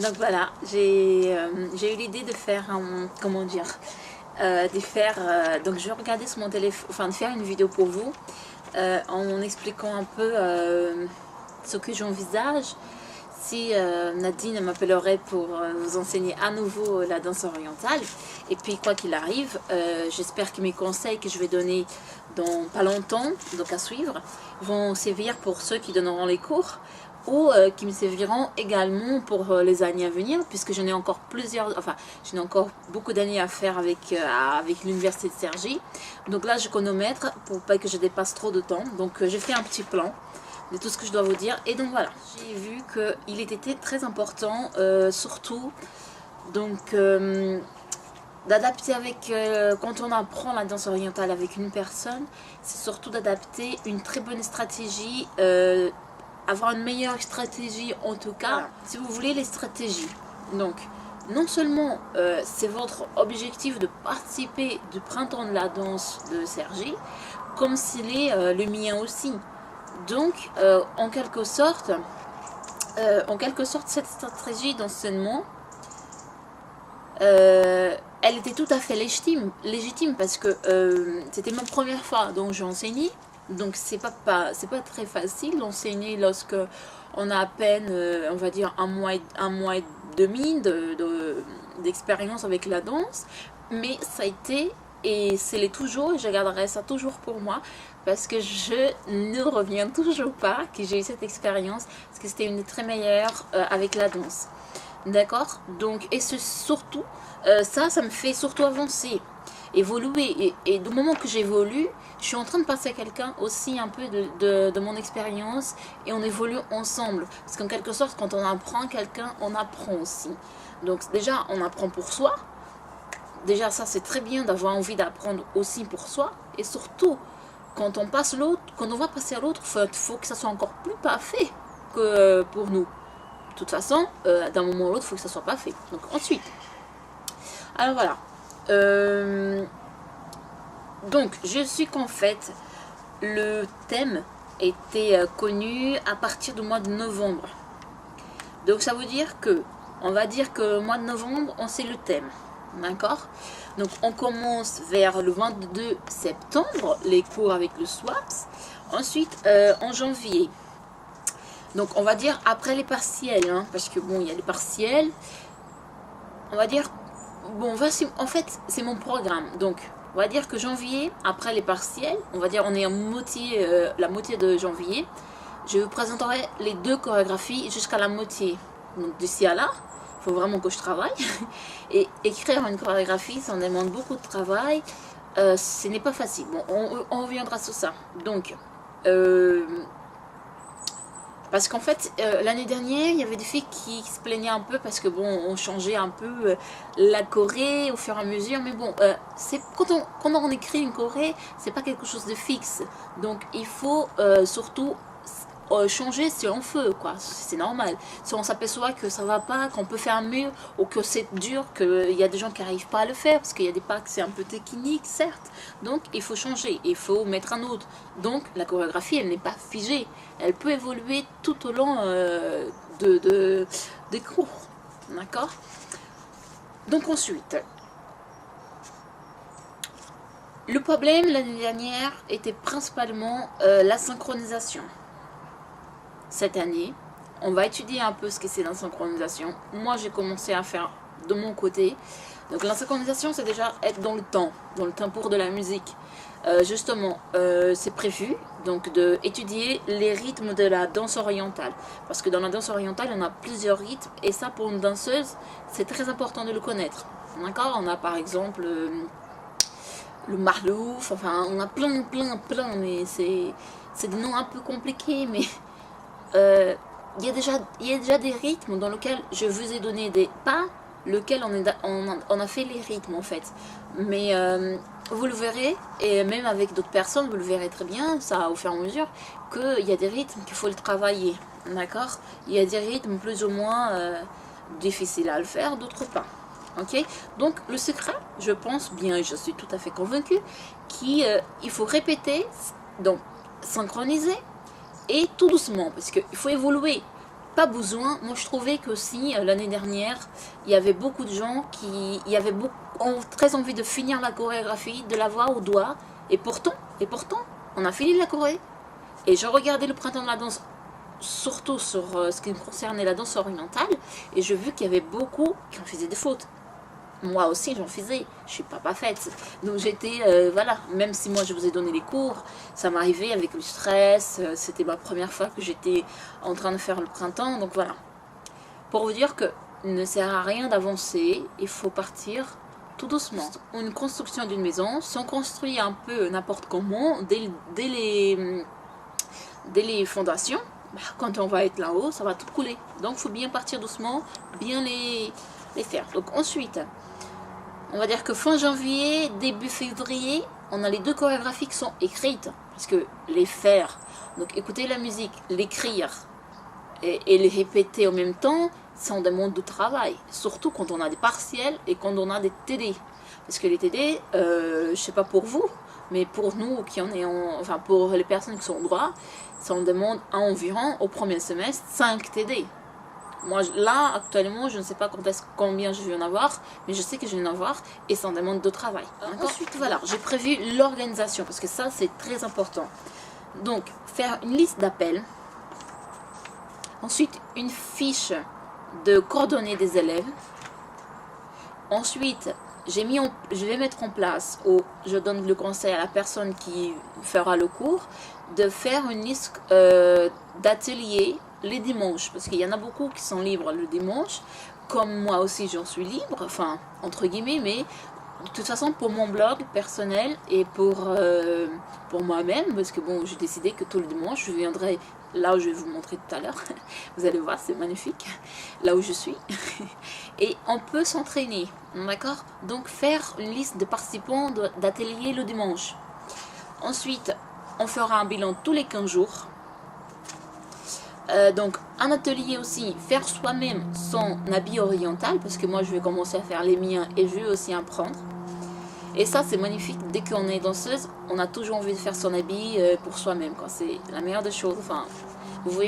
Donc voilà, j'ai eu l'idée de faire un, comment dire, donc je vais regarder sur mon téléphone, enfin de faire une vidéo pour vous en expliquant un peu ce que j'envisage. Si Nadine m'appellerait pour vous enseigner à nouveau la danse orientale, et puis quoi qu'il arrive, j'espère que mes conseils que je vais donner dans pas longtemps, donc à suivre, vont servir pour ceux qui donneront les cours, ou qui me serviront également pour les années à venir, puisque j'en ai encore j'en ai encore beaucoup d'années à faire avec l'université de Cergy. Donc là je chronomètre pour pas que je dépasse trop de temps, donc j'ai fait un petit plan de tout ce que je dois vous dire. Et donc voilà, j'ai vu qu'il était très important, surtout donc d'adapter quand on apprend la danse orientale avec une personne, c'est surtout d'adapter une très bonne stratégie, avoir une meilleure stratégie en tout cas, voilà. Si vous voulez les stratégies. Donc non seulement c'est votre objectif de participer du printemps de la danse de Cergy, comme s'il est le mien aussi. Donc en quelque sorte cette stratégie d'enseignement elle était tout à fait légitime parce que c'était ma première fois donc j'ai enseigné. Donc c'est pas très facile d'enseigner lorsque on a à peine on va dire un mois et demi d'expérience avec la danse, mais ça a été et c'est toujours, et je garderai ça toujours pour moi parce que je ne reviens toujours pas que j'ai eu cette expérience parce que c'était une des très meilleures avec la danse. D'accord? Donc, et surtout, ça me fait surtout avancer, évoluer. Et du moment que j'évolue, je suis en train de passer à quelqu'un aussi un peu de mon expérience et on évolue ensemble. Parce qu'en quelque sorte, quand on apprend quelqu'un, on apprend aussi. Donc déjà, on apprend pour soi. Déjà, ça c'est très bien d'avoir envie d'apprendre aussi pour soi. Et surtout, quand on passe l'autre, quand on va passer à l'autre, faut que ça soit encore plus parfait que pour nous. De toute façon, d'un moment à l'autre, il faut que ça soit pas fait. Donc ensuite, alors voilà. Donc je suis qu'en fait, le thème était connu à partir du mois de novembre. Donc ça veut dire que, on va dire que le mois de novembre, on sait le thème. D'accord? Donc on commence vers le 22 septembre, les cours avec le SWAPS. Ensuite, en janvier. Donc on va dire après les partiels, hein, parce que bon, il y a les partiels. On va dire, bon, en fait, c'est mon programme. Donc on va dire que janvier, après les partiels, on va dire on est la moitié de janvier. Je vous présenterai les deux chorégraphies jusqu'à la moitié. Donc d'ici à là, il faut vraiment que je travaille. Et écrire une chorégraphie, ça en demande beaucoup de travail. Ce n'est pas facile. Bon, on reviendra sur ça. Donc, parce qu'en fait, l'année dernière, il y avait des filles qui se plaignaient un peu parce que bon, on changeait un peu la choré au fur et à mesure. Mais bon, quand on écrit une choré, c'est pas quelque chose de fixe. Donc, il faut surtout changer si on veut, quoi. C'est normal. Si on s'aperçoit que ça va pas, qu'on peut faire mieux ou que c'est dur, qu'il y a des gens qui n'arrivent pas à le faire parce qu'il y a des pas que c'est un peu technique, certes. Donc il faut changer, il faut mettre un autre. Donc la chorégraphie, elle n'est pas figée, elle peut évoluer tout au long des cours, d'accord? Donc ensuite, le problème l'année dernière était principalement la synchronisation. Cette année, on va étudier un peu ce que c'est la synchronisation. Moi, j'ai commencé à faire de mon côté. Donc la synchronisation, c'est déjà être dans le tempo de la musique. Justement, c'est prévu donc d'étudier les rythmes de la danse orientale. Parce que dans la danse orientale, on a plusieurs rythmes. Et ça, pour une danseuse, c'est très important de le connaître. D'accord? On a par exemple le marlouf. Enfin, on a plein. Mais c'est des noms un peu compliqués. Mais il y a déjà des rythmes dans lesquels je vous ai donné des pas, lequel on a fait les rythmes en fait. Mais vous le verrez, et même avec d'autres personnes, vous le verrez très bien, ça au fur et à mesure, qu'il y a des rythmes qu'il faut le travailler. D'accord? Il y a des rythmes plus ou moins difficiles à le faire, d'autres pas. Ok? Donc le secret, je pense bien, et je suis tout à fait convaincue, qu'il faut répéter, donc synchroniser, et tout doucement, parce qu'il faut évoluer. pas besoin. Moi, je trouvais qu'aussi, l'année dernière, il y avait beaucoup de gens qui ont très envie de finir la chorégraphie, de la voir au doigt. Et pourtant, on a fini la choré. Et je regardais le printemps de la danse, surtout sur ce qui concernait la danse orientale, et je vis qu'il y avait beaucoup qui en faisaient des fautes. Moi aussi j'en faisais, je suis pas parfaite, donc j'étais, voilà, même si moi je vous ai donné les cours, ça m'arrivait avec le stress, c'était ma première fois que j'étais en train de faire le printemps, donc voilà. Pour vous dire que il ne sert à rien d'avancer, il faut partir tout doucement. Une construction d'une maison, si on construit un peu n'importe comment, dès les fondations, quand on va être là-haut, ça va tout couler. Donc il faut bien partir doucement, bien les faire. Donc ensuite, on va dire que fin janvier, début février, on a les 2 chorégraphies qui sont écrites. Parce que les faire, donc écouter la musique, l'écrire et les répéter en même temps, c'est un demande de travail. Surtout quand on a des partiels et quand on a des TD. Parce que les TD, je sais pas pour vous, mais pour nous qui en est enfin pour les personnes qui sont en droit, ça en demande environ au premier semestre 5 TD. Moi là actuellement je ne sais pas combien je vais en avoir, mais je sais que je vais en avoir et ça en demande de travail. Ensuite voilà, j'ai prévu l'organisation parce que ça c'est très important. Donc faire une liste d'appels, ensuite une fiche de coordonnées des élèves, ensuite je vais mettre en place, ou je donne le conseil à la personne qui fera le cours, de faire une liste d'ateliers les dimanches, parce qu'il y en a beaucoup qui sont libres le dimanche, comme moi aussi j'en suis libre, enfin entre guillemets, mais de toute façon pour mon blog personnel et pour moi-même, parce que bon j'ai décidé que tout le dimanche je viendrai là où je vais vous montrer tout à l'heure, vous allez voir c'est magnifique, là où je suis, et on peut s'entraîner, d'accord, donc faire une liste de participants d'ateliers le dimanche. Ensuite on fera un bilan tous les 15 jours. Donc un atelier aussi, faire soi-même son habit oriental, parce que moi je vais commencer à faire les miens et je vais aussi apprendre. Et ça c'est magnifique, dès qu'on est danseuse, on a toujours envie de faire son habit pour soi-même, c'est la meilleure des choses. Enfin, vous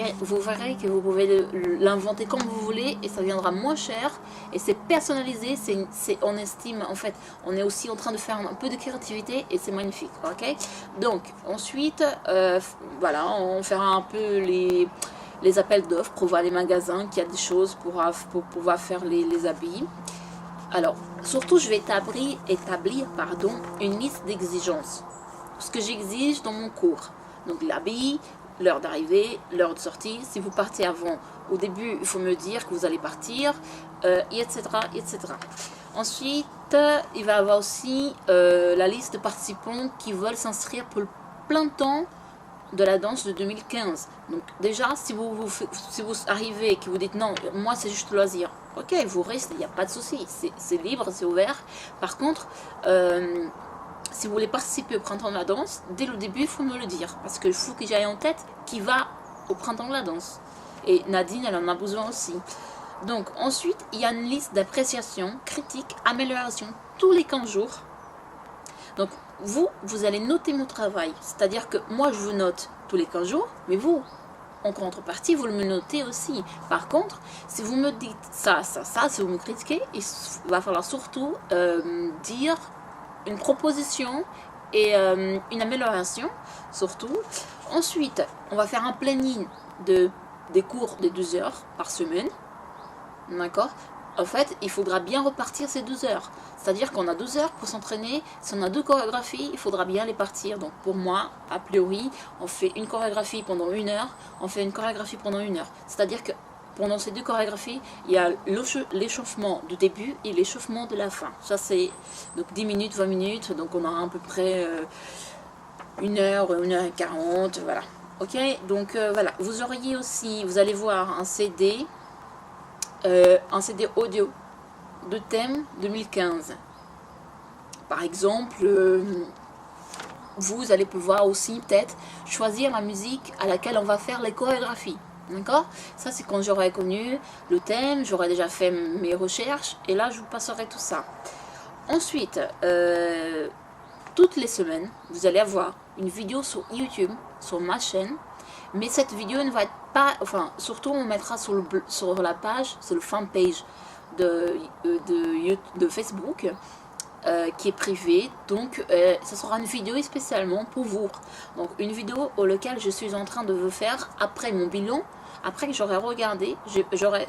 verrez que vous pouvez l'inventer comme vous voulez et ça viendra moins cher et c'est personnalisé, on estime, en fait, on est aussi en train de faire un peu de créativité et c'est magnifique, ok. Donc ensuite, voilà, on fera un peu les appels d'offres pour voir les magasins qu'il y a des choses pour pouvoir faire les habits. Alors, surtout, je vais établir une liste d'exigences. Ce que j'exige dans mon cours. Donc, l'habit, l'heure d'arrivée, l'heure de sortie. Si vous partez avant, au début, il faut me dire que vous allez partir, etc., etc. Ensuite, il va y avoir aussi la liste de participants qui veulent s'inscrire pour le plein temps de la danse de 2015. Donc déjà, si vous arrivez et que vous dites non, moi c'est juste loisir, ok, vous restez, il n'y a pas de souci, c'est libre, c'est ouvert. Par contre, si vous voulez participer au printemps de la danse, dès le début, il faut me le dire, parce qu'il faut que j'aille en tête qui va au printemps de la danse. Et Nadine, elle en a besoin aussi. Donc ensuite, il y a une liste d'appréciation, critique, amélioration, tous les 15 jours. Donc vous allez noter mon travail, c'est-à-dire que moi je vous note tous les 15 jours, mais vous, en contrepartie, vous me notez aussi. Par contre, si vous me dites ça, si vous me critiquez, il va falloir surtout dire une proposition et une amélioration, surtout. Ensuite, on va faire un planning des cours de 2 heures par semaine, d'accord. En fait, il faudra bien repartir ces 12 heures. C'est-à-dire qu'on a 12 heures pour s'entraîner. Si on a 2 chorégraphies, il faudra bien les partir. Donc pour moi, a priori, on fait une chorégraphie pendant 1 heure, on fait une chorégraphie pendant 1 heure. C'est-à-dire que pendant ces 2 chorégraphies, il y a l'échauffement du début et l'échauffement de la fin. Ça c'est donc 10 minutes, 20 minutes. Donc on a à peu près 1 heure, 1 heure et 40, voilà. Ok, donc voilà. Vous auriez aussi, vous allez voir un CD audio de thème 2015. Par exemple, vous allez pouvoir aussi peut-être choisir la musique à laquelle on va faire les chorégraphies. D'accord? Ça, c'est quand j'aurai connu le thème, j'aurai déjà fait mes recherches, et là, je vous passerai tout ça. Ensuite, toutes les semaines, vous allez avoir une vidéo sur YouTube, sur ma chaîne, mais cette vidéo ne va pas, enfin, surtout on mettra sur la page, sur le fan page de Facebook, qui est privée. Donc ce sera une vidéo spécialement pour vous. Donc une vidéo au laquelle je suis en train de vous faire après mon bilan, après que j'aurai regardé,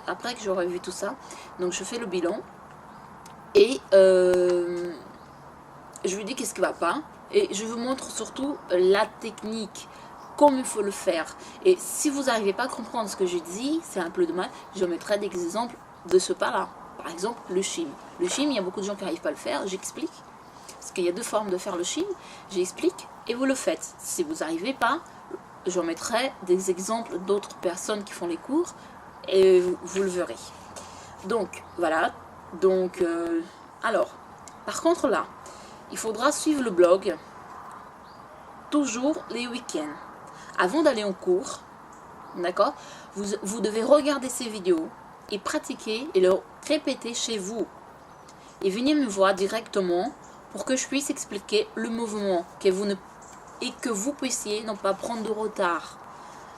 après que j'aurai vu tout ça. Donc je fais le bilan et je vous dis qu'est-ce qui va pas, et je vous montre surtout la technique, comme il faut le faire. Et si vous n'arrivez pas à comprendre ce que je dis, c'est un peu dommage, je mettrai des exemples de ce pas là. Par exemple, le shim. Le shim, il y a beaucoup de gens qui n'arrivent pas à le faire, j'explique. Parce qu'il y a deux formes de faire le shim, j'explique, et vous le faites. Si vous n'arrivez pas, je mettrai des exemples d'autres personnes qui font les cours, et vous le verrez. Donc, voilà. Donc, alors, par contre là, il faudra suivre le blog toujours les week-ends. Avant d'aller en cours, d'accord, vous devez regarder ces vidéos et pratiquer et le répéter chez vous. Et venir me voir directement pour que je puisse expliquer le mouvement et que vous puissiez non pas prendre de retard.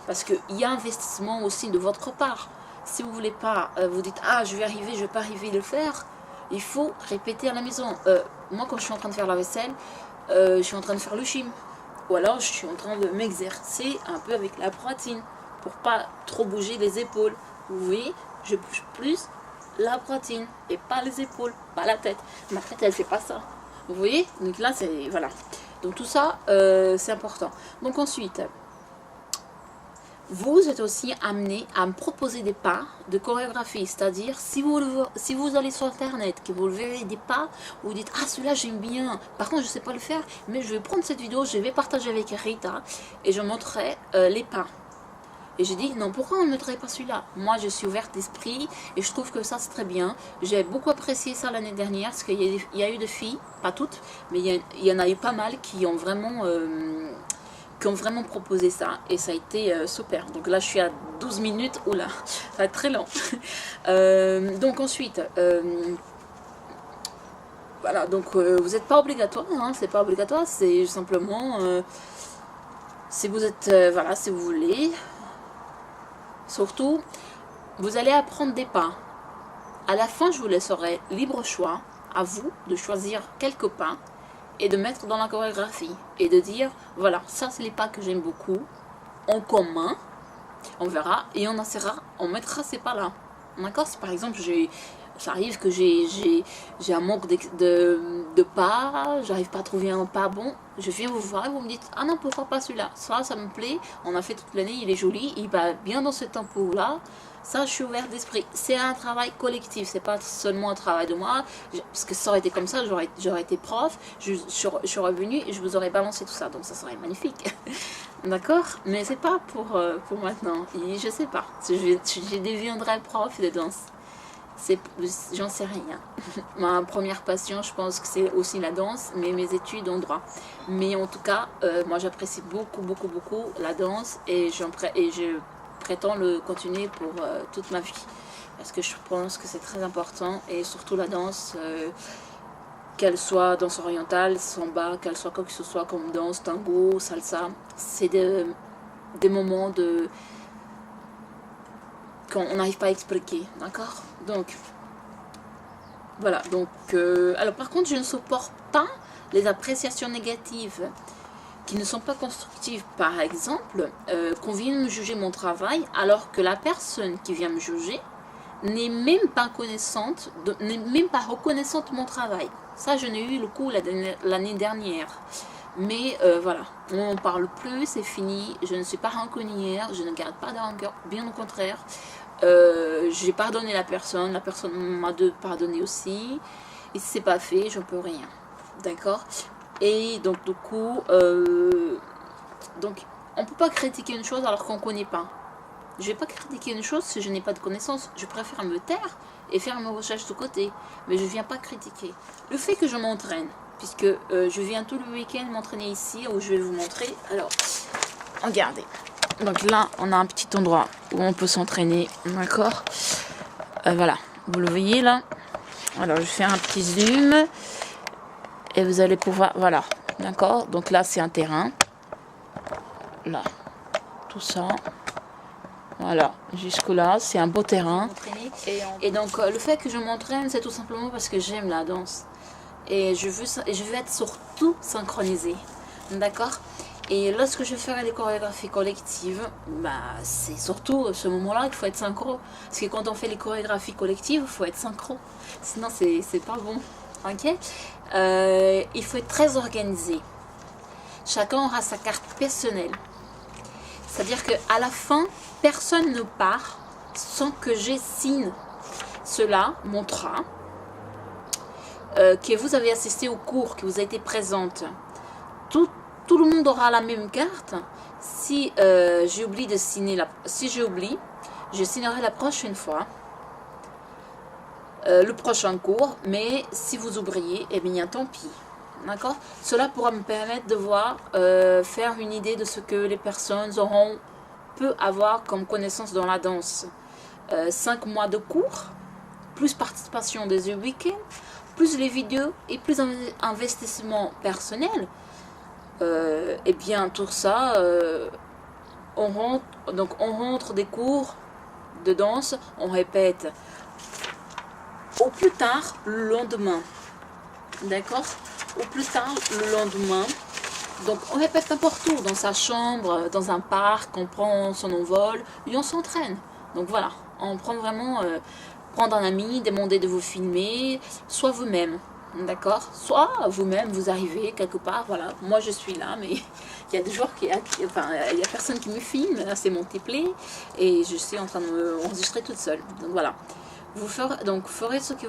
Parce qu'il y a investissement aussi de votre part. Si vous voulez pas, vous dites, ah je vais arriver, je vais pas arriver à le faire, il faut répéter à la maison. Moi quand je suis en train de faire la vaisselle, je suis en train de faire le shim. Ou alors je suis en train de m'exercer un peu avec la poitrine pour pas trop bouger les épaules. Vous voyez, je bouge plus la poitrine et pas les épaules, pas la tête. Ma tête elle fait pas ça. Vous voyez, donc là c'est, voilà. Donc tout ça c'est important. Donc ensuite, vous êtes aussi amené à me proposer des pas de chorégraphie. C'est-à-dire, si vous allez sur internet, que vous verrez des pas, vous dites, ah celui-là j'aime bien, par contre je ne sais pas le faire, mais je vais prendre cette vidéo, je vais partager avec Rita, et je montrerai les pas. Et j'ai dit, non, pourquoi on ne mettrait pas celui-là? Moi, je suis ouverte d'esprit, et je trouve que ça, c'est très bien. J'ai beaucoup apprécié ça l'année dernière, parce qu'il y a eu des filles, pas toutes, mais il y en a eu pas mal qui ont vraiment proposé ça, et ça a été super. Donc là je suis à 12 minutes, oula, ça va être très lent. Donc ensuite, voilà, donc vous n'êtes pas obligatoire, hein, c'est pas obligatoire, c'est simplement si vous êtes, voilà, si vous voulez. Surtout, vous allez apprendre des pas. À la fin, je vous laisserai libre choix, à vous de choisir quelques pas et de mettre dans la chorégraphie et de dire, voilà, ça c'est les pas que j'aime beaucoup, en commun, on verra, et on mettra ces pas là, d'accord. Si par exemple ça arrive que j'ai un manque de pas, j'arrive pas à trouver un pas bon, je viens vous voir et vous me dites, ah non, pourquoi pas celui-là, ça me plaît, on a fait toute l'année, il est joli, il va bien dans ce tempo là. Ça, je suis ouverte d'esprit. C'est un travail collectif, c'est pas seulement un travail de moi. Parce que ça aurait été comme ça, j'aurais été prof, je serais venue et je vous aurais balancé tout ça. Donc ça serait magnifique. D'accord? Mais c'est pas pour maintenant. Et je sais pas. Je deviendrai prof de danse. J'en sais rien. Ma première passion, je pense que c'est aussi la danse, mais mes études en droit. Mais en tout cas, moi j'apprécie beaucoup, beaucoup, beaucoup la danse et je prétends le continuer pour toute ma vie, parce que je pense que c'est très important, et surtout la danse, qu'elle soit danse orientale, samba, qu'elle soit quoi que ce soit comme danse, tango, salsa, c'est des moments qu'on n'arrive pas à expliquer, d'accord. Donc voilà, donc alors par contre je ne supporte pas les appréciations négatives qui ne sont pas constructives. Par exemple, qu'on vienne me juger mon travail alors que la personne qui vient me juger n'est même pas reconnaissante de mon travail. Ça, je n'ai eu le coup l'année dernière. Mais voilà, on n'en parle plus, c'est fini. Je ne suis pas rancunière, je ne garde pas de rancœur, bien au contraire. J'ai pardonné la personne m'a pardonné aussi. Et si c'est pas fait, je ne peux rien. D'accord? Et donc du coup, donc on peut pas critiquer une chose alors qu'on ne connaît pas. Je vais pas critiquer une chose si je n'ai pas de connaissances. Je préfère me taire et faire mes recherches de côté. Mais je viens pas critiquer. Le fait que je m'entraîne, puisque je viens tout le week-end m'entraîner ici, où je vais vous montrer. Alors, regardez. Donc là, on a un petit endroit où on peut s'entraîner, d'accord. Voilà, vous le voyez là. Alors, je fais un petit zoom. Et vous allez pouvoir, voilà, d'accord. Donc là, c'est un terrain. Là, tout ça. Voilà, jusque-là, c'est un beau terrain. Et donc, le fait que je m'entraîne, c'est tout simplement parce que j'aime la danse. Et je veux être surtout synchronisée. D'accord? Et lorsque je ferai des chorégraphies collectives, bah, c'est surtout ce moment-là qu'il faut être synchro. Parce que quand on fait les chorégraphies collectives, il faut être synchro. Sinon, c'est pas bon. Ok? Il faut être très organisé. Chacun aura sa carte personnelle. C'est-à-dire qu'à la fin, personne ne part sans que je signe. Cela montrera que vous avez assisté au cours, que vous avez été présente. Tout le monde aura la même carte. Si j'oublie de signer, je signerai la prochaine fois, le prochain cours. Mais si vous oubliez, eh bien tant pis. D'accord? Cela pourra me permettre de voir, faire une idée de ce que les personnes peuvent avoir comme connaissance dans la danse. 5 mois de cours, plus participation des week-ends, plus les vidéos et plus investissement personnel. Et bien tout ça, on rentre des cours de danse, on répète au plus tard le lendemain. D'accord? Au plus tard le lendemain. Donc on répète n'importe où, dans sa chambre, dans un parc, on prend son envol et on s'entraîne. Donc voilà, on prend vraiment, prendre un ami, demander de vous filmer, soit vous-même, d'accord? Soit vous-même, vous arrivez quelque part, voilà, moi je suis là, mais il y a des jours il y a personne qui me filme, là c'est mon play et je suis en train de m'enregistrer toute seule. Donc voilà. Vous ferez ce que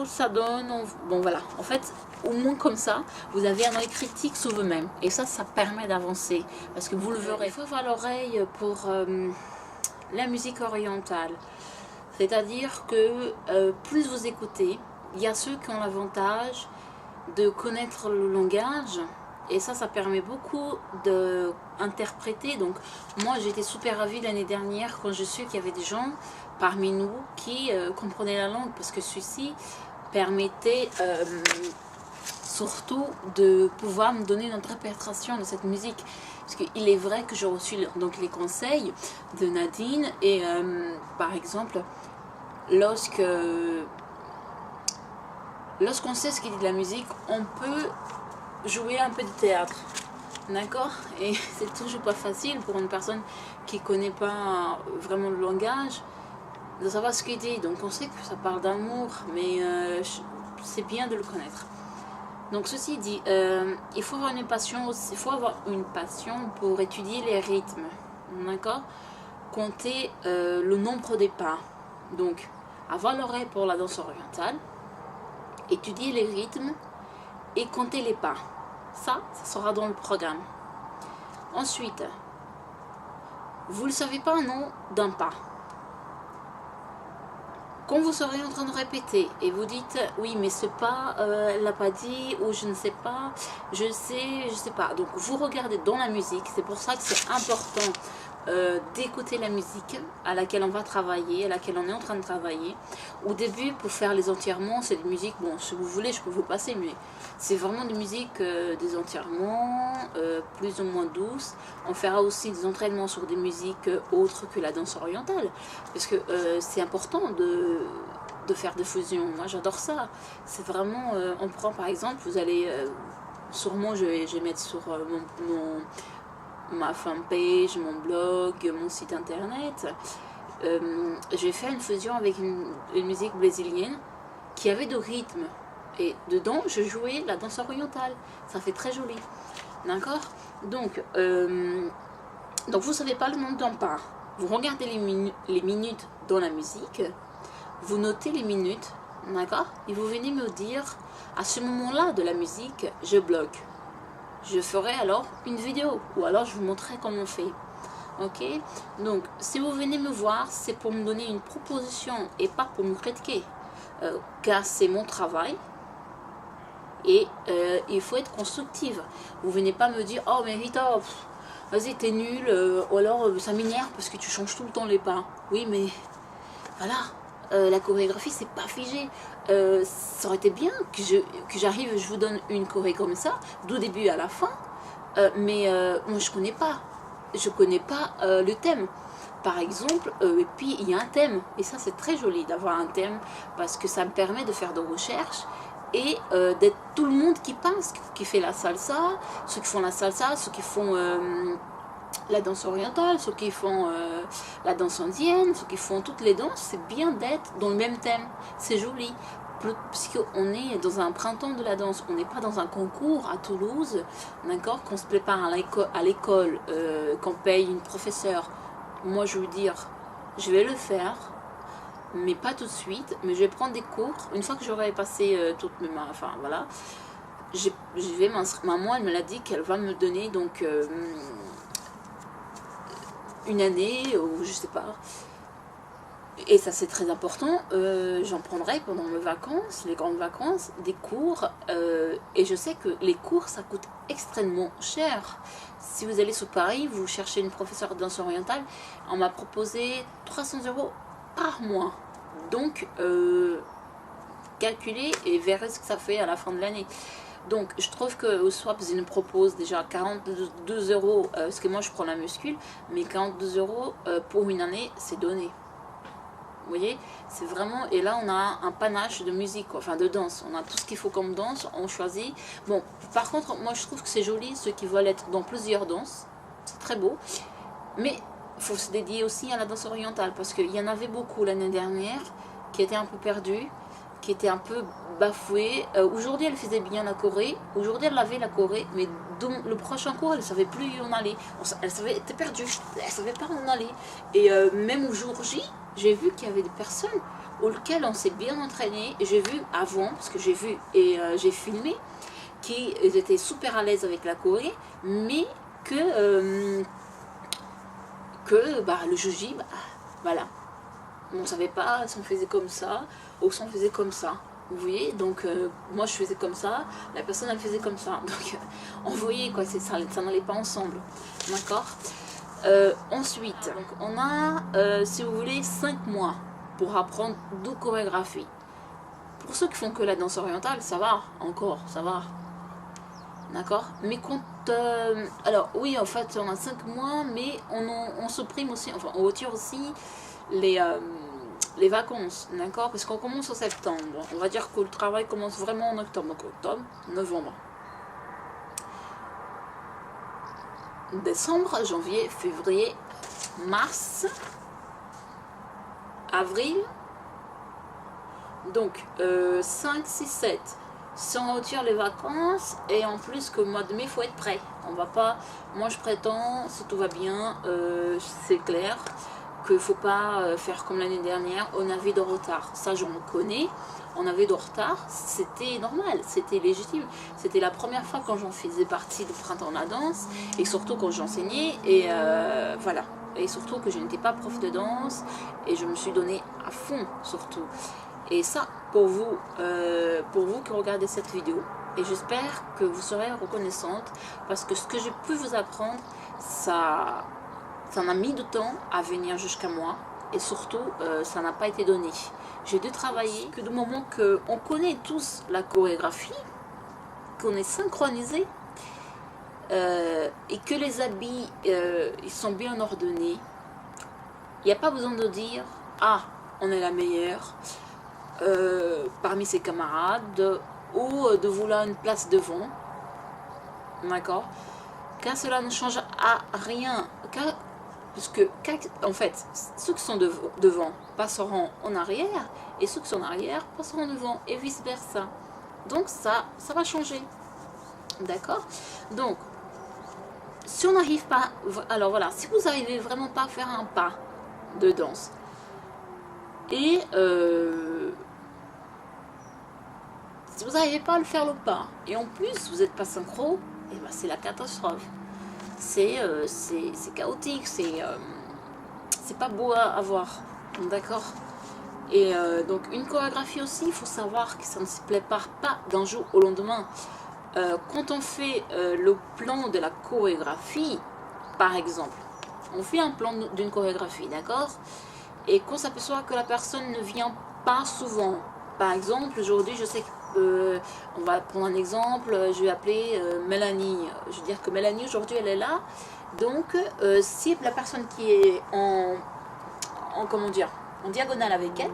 ça donne. Bon voilà, en fait, au moins comme ça, vous avez un œil critique sur vous-même. Et ça permet d'avancer. Parce que vous le verrez. Il faut avoir l'oreille pour la musique orientale. C'est-à-dire que plus vous écoutez, il y a ceux qui ont l'avantage de connaître le langage. Et ça permet beaucoup d'interpréter. Donc moi j'ai été super ravie l'année dernière quand je suis qu'il y avait des gens parmi nous qui comprenaient la langue, parce que ceci permettait surtout de pouvoir me donner une interprétation de cette musique. Parce qu'il est vrai que j'ai reçu donc les conseils de Nadine et par exemple lorsqu'on sait ce qu'il dit de la musique, on peut jouer un peu de théâtre, d'accord? Et c'est toujours pas facile pour une personne qui connaît pas vraiment le langage de savoir ce qu'il dit. Donc on sait que ça parle d'amour, mais c'est bien de le connaître. Donc ceci dit, il faut avoir une passion pour étudier les rythmes, d'accord? Compter le nombre des pas. Donc avoir l'oreille pour la danse orientale, étudier les rythmes et compter les pas. Ça sera dans le programme. Ensuite, vous ne savez pas un nom d'un pas. Quand vous serez en train de répéter et vous dites oui mais ce pas, elle l'a pas dit, ou je ne sais pas, je sais pas. Donc vous regardez dans la musique, c'est pour ça que c'est important d'écouter la musique à laquelle on va travailler, à laquelle on est en train de travailler. Au début, pour faire les enterrements, c'est des musiques, bon, si vous voulez, je peux vous passer, mais c'est vraiment des musiques, des enterrements, plus ou moins douces. On fera aussi des entraînements sur des musiques autres que la danse orientale, parce que c'est important de faire des fusions. Moi, j'adore ça. C'est vraiment, on prend par exemple, vous allez, sûrement, je vais mettre sur ma fanpage, mon blog, mon site internet. J'ai fait une fusion avec une musique brésilienne qui avait de rythme. Et dedans, je jouais la danse orientale. Ça fait très joli. D'accord? Donc vous ne savez pas le nom d'un pas. Vous regardez les minutes dans la musique. Vous notez les minutes. D'accord? Et vous venez me dire, à ce moment-là de la musique, je bloque. Je ferai alors une vidéo ou alors je vous montrerai comment on fait. Ok? Donc, si vous venez me voir, c'est pour me donner une proposition et pas pour me critiquer. Car c'est mon travail et il faut être constructive. Vous venez pas me dire, oh mais Rita, vas-y t'es nulle, ou alors ça m'énerve parce que tu changes tout le temps les pas. Oui, mais voilà. La chorégraphie c'est pas figé. Ça aurait été bien que j'arrive, je vous donne une choré comme ça du début à la fin, mais moi je connais pas le thème. par exemple, et puis il y a un thème, et ça c'est très joli d'avoir un thème, parce que ça me permet de faire des recherches, et d'être tout le monde qui pense, qui fait la salsa, ceux qui font la salsa, ceux qui font la danse orientale, ceux qui font la danse indienne, ceux qui font toutes les danses, c'est bien d'être dans le même thème, c'est joli. Puisqu'on est dans un printemps de la danse, on n'est pas dans un concours à Toulouse, d'accord, qu'on se prépare à l'école, qu'on paye une professeure. Moi je veux dire, je vais le faire, mais pas tout de suite, mais je vais prendre des cours, une fois que j'aurai passé toutes mes mains, enfin voilà, je vais m'inscrire. Maman elle me l'a dit qu'elle va me donner donc une année, ou je sais pas. Et ça c'est très important, j'en prendrai pendant mes vacances, les grandes vacances, des cours, et je sais que les cours ça coûte extrêmement cher. Si vous allez sur Paris, vous cherchez une professeure de danse orientale, on m'a proposé 300 € par mois. Donc calculez et verrez ce que ça fait à la fin de l'année. Donc je trouve que au swap ils nous proposent déjà 42 €, parce que moi je prends la muscule, mais 42 € pour une année c'est donné. Vous voyez, c'est vraiment, et là on a un panache de musique, enfin de danse, on a tout ce qu'il faut comme danse, on choisit. Bon, par contre, moi je trouve que c'est joli ceux qui veulent être dans plusieurs danses, c'est très beau, mais il faut se dédier aussi à la danse orientale, parce qu'il y en avait beaucoup l'année dernière qui étaient un peu perdus, qui étaient un peu bafoués. Aujourd'hui elle faisait bien la choré, aujourd'hui elle avait la choré, mais dans le prochain cours elle ne savait plus où on allait, elle était perdue, elle ne savait pas où on allait, et même au jour J, j'ai vu qu'il y avait des personnes auxquelles on s'est bien entraîné. J'ai vu avant, parce que j'ai vu et j'ai filmé, qu'ils étaient super à l'aise avec la choré, mais que le juji, voilà, on ne savait pas si on faisait comme ça ou si on faisait comme ça. Vous voyez, donc moi je faisais comme ça, la personne elle faisait comme ça. Donc on voyait quoi, ça n'allait pas ensemble. D'accord. Ensuite, donc on a, si vous voulez, 5 mois pour apprendre 2 chorégraphies. Pour ceux qui font que la danse orientale, ça va, encore, ça va. D'accord. Mais quand... alors oui, en fait, on a 5 mois, mais on supprime aussi, enfin, on retire aussi les vacances, d'accord. Parce qu'on commence en septembre. On va dire que le travail commence vraiment en octobre. Donc octobre, novembre. Décembre, janvier, février, mars, avril, donc 5, 6, 7, si on retire les vacances, et en plus que le mois de mai, il faut être prêt, on va pas, moi je prétends, si tout va bien, c'est clair, qu'il ne faut pas faire comme l'année dernière, on avait de retard, ça j'en connais. On avait de retard, c'était normal, c'était légitime. C'était la première fois quand j'en faisais partie du printemps de la danse, et surtout quand j'enseignais, et voilà. Et surtout que je n'étais pas prof de danse, et je me suis donnée à fond, surtout. Et ça, pour vous qui regardez cette vidéo, et j'espère que vous serez reconnaissante, parce que ce que j'ai pu vous apprendre, ça m'a mis du temps à venir jusqu'à moi, et surtout, ça n'a pas été donné. J'ai dû travailler que du moment qu'on connaît tous la chorégraphie, qu'on est synchronisé, et que les habits ils sont bien ordonnés, il n'y a pas besoin de dire « Ah, on est la meilleure parmi ses camarades » ou de vouloir une place devant, d'accord, car cela ne change à rien, parce que, en fait, ceux qui sont devant passeront en arrière, et ceux qui sont en arrière passeront devant, et vice versa. Donc ça va changer. D'accord. Donc, si on n'arrive pas, alors voilà, si vous n'arrivez vraiment pas à faire un pas de danse, et si vous n'arrivez pas à le faire le pas, et en plus vous n'êtes pas synchro, et ben c'est la catastrophe. C'est chaotique, c'est pas beau à voir, d'accord. Et donc une chorégraphie aussi, il faut savoir que ça ne se prépare pas d'un jour au lendemain. Quand on fait le plan de la chorégraphie, par exemple, on fait un plan d'une chorégraphie, d'accord, et qu'on s'aperçoit que la personne ne vient pas souvent, par exemple, aujourd'hui je sais que on va prendre un exemple, je vais appeler Mélanie. Je veux dire que Mélanie aujourd'hui elle est là. Donc si la personne qui est comment dire, en diagonale avec elle.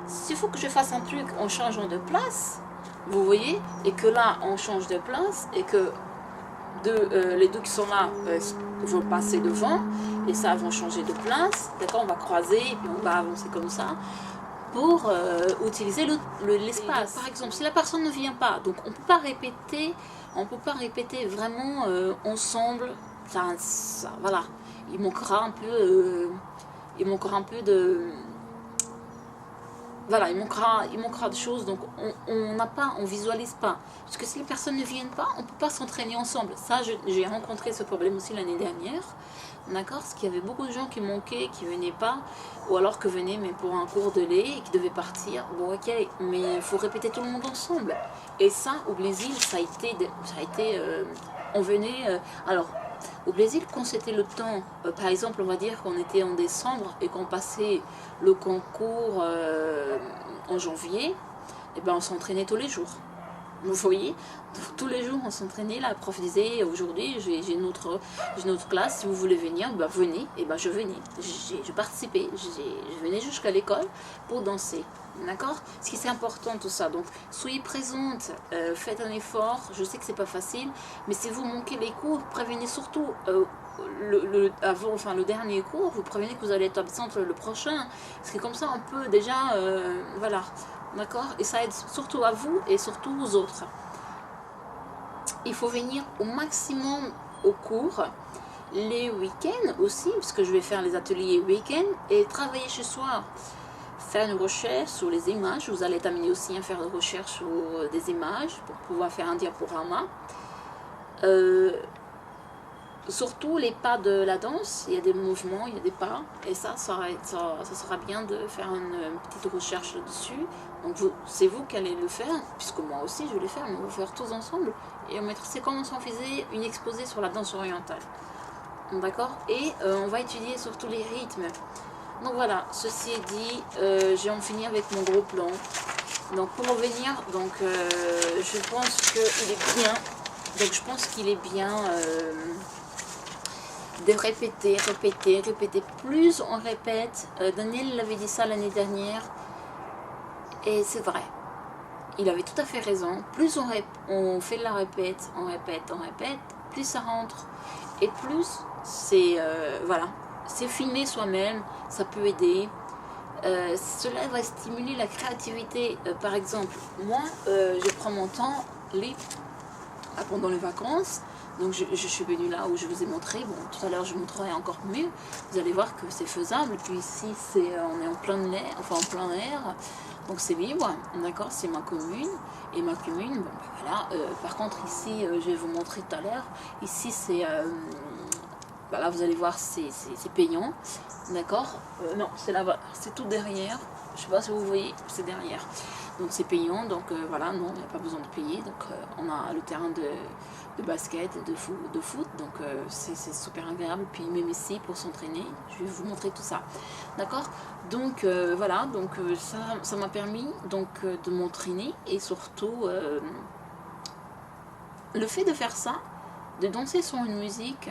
S'il faut que je fasse un truc en changeant de place, vous voyez, et que là on change de place et que les deux qui sont là vont passer devant et ça vont changer de place, d'accord, on va croiser et puis on va avancer comme ça pour utiliser l'espace. Par exemple, si la personne ne vient pas, donc on peut pas répéter vraiment ensemble, ça, voilà, il manquera un peu de voilà, il manquera de choses, donc on visualise pas. Parce que si les personnes ne viennent pas, on peut pas s'entraîner ensemble. Ça, j'ai rencontré ce problème aussi l'année dernière, d'accord, parce qu'il y avait beaucoup de gens qui manquaient, qui venaient pas, ou alors que venaient mais pour un cours de lait et qui devaient partir. Bon, ok, mais il faut répéter tout le monde ensemble. Et ça, au Brésil, ça a été on venait, alors, au Brésil, quand c'était le temps, par exemple, on va dire qu'on était en décembre et qu'on passait le concours en janvier, et ben on s'entraînait tous les jours. Vous voyez, tous les jours on s'entraînait. La prof disait aujourd'hui j'ai une autre classe, si vous voulez venir, ben venez. Et ben je venais, je participais, je venais jusqu'à l'école pour danser. D'accord? Ce qui c'est important tout ça. Donc soyez présente, faites un effort. Je sais que c'est pas facile, mais si vous manquez les cours, prévenez surtout le dernier cours, vous prévenez que vous allez être absente le prochain. Parce que comme ça on peut déjà voilà. D'accord? Et ça aide surtout à vous et surtout aux autres. Il faut venir au maximum au cours, les week-ends aussi, parce que je vais faire les ateliers week-end et travailler ce soir. Faire une recherche sur les images. Vous allez être amené aussi à faire une recherche sur des images pour pouvoir faire un diaporama. Surtout les pas de la danse, il y a des mouvements, il y a des pas, et ça sera bien de faire une petite recherche là-dessus. Donc c'est vous qui allez le faire, puisque moi aussi je vais le faire, mais on va faire tous ensemble. Et on mettra, c'est comme si on faisait une exposé sur la danse orientale. D'accord? Et on va étudier surtout les rythmes. Donc voilà, ceci est dit, j'ai en fini avec mon gros plan. Donc pour revenir, donc, je pense qu'il est bien. Donc je pense qu'il est bien de répéter. Plus on répète, Daniel l'avait dit ça l'année dernière, et c'est vrai. Il avait tout à fait raison. Plus on fait la répète, on répète, plus ça rentre. Et plus c'est voilà, c'est filmer soi-même, ça peut aider. Cela va stimuler la créativité. Par exemple, moi, je prends mon temps libre pendant les vacances. Donc je suis venue là où je vous ai montré. Bon, tout à l'heure je vous montrerai encore mieux. Vous allez voir que c'est faisable. Puis ici, on est en plein air. Donc c'est libre, d'accord, c'est ma commune. Et ma commune, bon, voilà. Par contre ici, je vais vous montrer tout à l'heure. Ici c'est, là vous allez voir, c'est payant, d'accord. Non, c'est là-bas, c'est tout derrière. Je sais pas si vous voyez, c'est derrière. Donc c'est payant, donc voilà, non, il n'y a pas besoin de payer. Donc on a le terrain de basket, de foot, donc c'est super agréable. Puis même ici pour s'entraîner, je vais vous montrer tout ça, d'accord. Donc voilà, donc ça m'a permis donc de m'entraîner, et surtout le fait de faire ça, de danser sur une musique,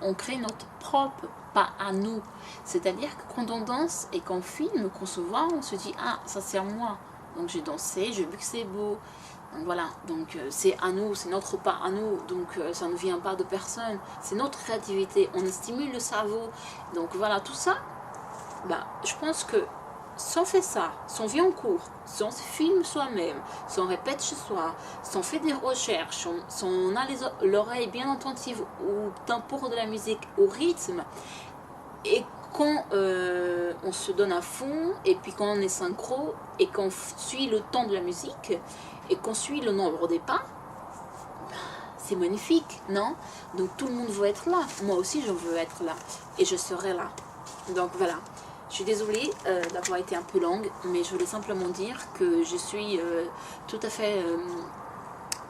on crée notre propre pas à nous. C'est-à-dire que quand on danse et qu'on filme, qu'on se voit, on se dit ah, ça c'est à moi. Donc j'ai dansé, j'ai vu que c'est beau. Donc voilà, donc c'est à nous, c'est notre pas à nous, donc ça ne vient pas de personne, c'est notre créativité, on stimule le cerveau. Donc voilà, tout ça, je pense que si on fait ça, si on vient en cours, si on se filme soi-même, si on répète chez soi, si on fait des recherches, si on a l'oreille bien attentive au tempo de la musique, au rythme, et quand on se donne à fond, et puis quand on est synchro, et qu'on suit le temps de la musique, et qu'on suit le nombre des pas, c'est magnifique, non? Donc tout le monde veut être là. Moi aussi, je veux être là. Et je serai là. Donc voilà. Je suis désolée d'avoir été un peu longue, mais je voulais simplement dire que je suis tout à fait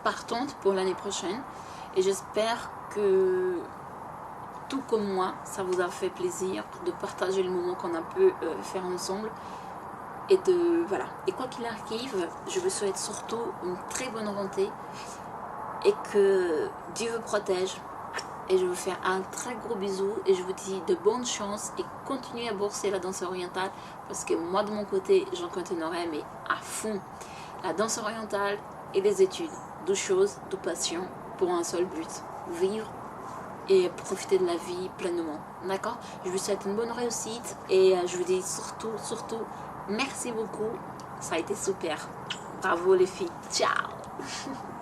partante pour l'année prochaine. Et j'espère que, tout comme moi, ça vous a fait plaisir de partager le moment qu'on a pu faire ensemble. Et voilà. Et quoi qu'il arrive, je vous souhaite surtout une très bonne rentrée et que Dieu vous protège. Et je vous fais un très gros bisou et je vous dis de bonnes chances et continuez à bourser la danse orientale parce que moi de mon côté j'en continuerai mais à fond. La danse orientale et les études, deux choses, deux passions pour un seul but, vivre et profiter de la vie pleinement. D'accord? Je vous souhaite une bonne réussite et je vous dis surtout, merci beaucoup. Ça a été super. Bravo les filles. Ciao!